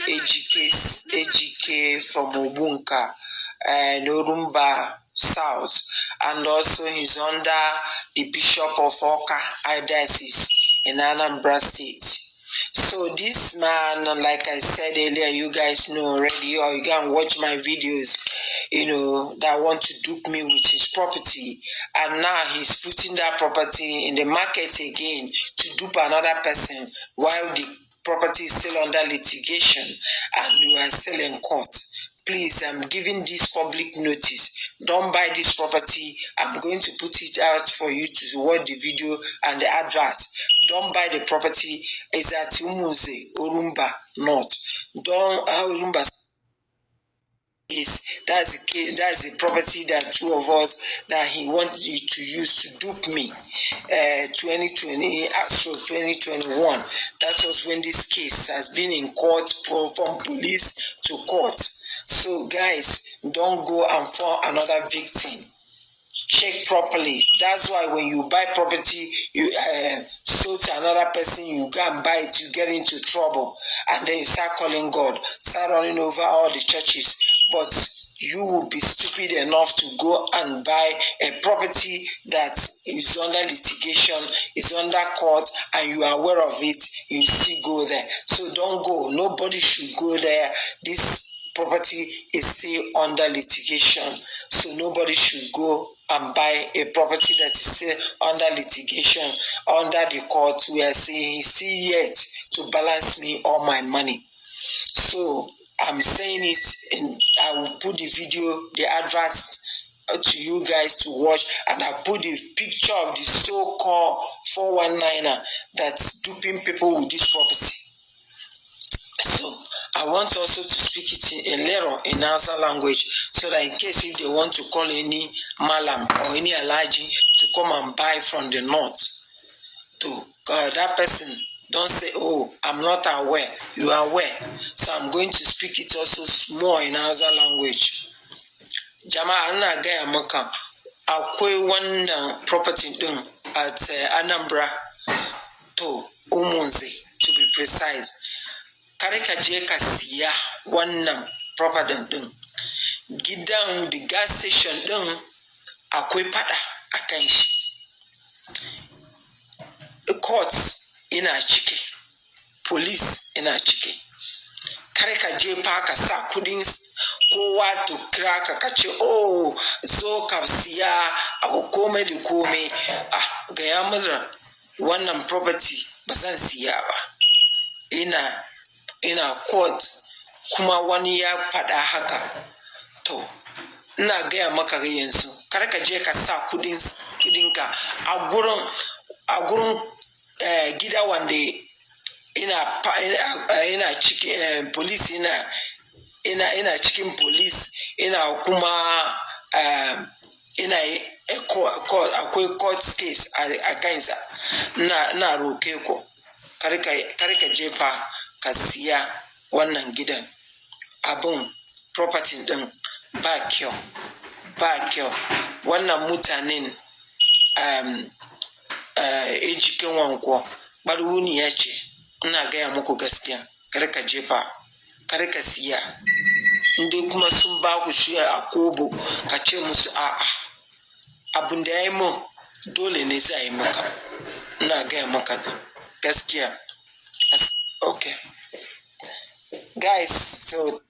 Ejike from Obunka and Orumba South, and also he's under the Bishop of Oka Diocese in Anambra State. So this man, like I said earlier, you guys know already, or you can watch my videos, that want to dupe me with his property, and now he's putting that property in the market again to dupe another person while the property is still under litigation and you are still in court. Please, I'm giving this public notice. Don't buy this property. I'm going to put it out for you to watch the video and the advert. Don't buy the property. It's at Umuze, Orumba North. Orumba that's the property that two of us that he wanted you to use to dupe me 2021. That was when this case has been in court from police to court. So guys, don't go and fall another victim. Check properly. That's why when you buy property, you sold to another person, you go and buy it, you get into trouble, and then you start calling God, start running over all the churches. But you will be stupid enough to go and buy a property that is under litigation, is under court, and you are aware of it, you still go there. So don't go. Nobody should go there. This property is still under litigation, so nobody should go and buy a property that is still under litigation, under the court. We are saying he's still yet to balance me all my money. So I'm saying it, and I will put the video, the adverts to you guys to watch, and I put the picture of the so-called 419er that's duping people with this property. So I want also to speak it in a little in Hausa language, so that in case if they want to call any malam or any alaji to come and buy from the north, to that person don't say, oh, I'm not aware. You are aware. So I'm going to speak it also small in Hausa language. Jama ana gaya maka akwai wannan property din at Anambra to Umunze, to be precise. Kare ka je ka siya wannan property din. Gidan the gas station din akwai fada akan shi. Courts ina ciki, police ina ciki. Kare ka je fa ka sa kudin kowa to kira ka ce, oh, zo ka siya abu komai da komai. Ga ya mazra wannan property ba zan siya ba. Ina court kuma wani ya fada haka. To ina gaya maka yanzu, kar ka je ka sa kudinka a gurin gida wanda ina cikin police, ina cikin police, ina kuma akwai court case a kansa. Na roke ko kar ka jefa ka siya wannan gidan. Abun property din ba kyau. Wannan mutanen Ejike Nwankwo barwuni ya ce, ina gaya muku gaskiya, kar ka jefa, kar ka siya. Inda kuma sun ba ku shi a kobo, ka ce musu a'a, abin da ya yi mun dole ne za yi maka. Ina gaya maka gaskiya. Okay guys, so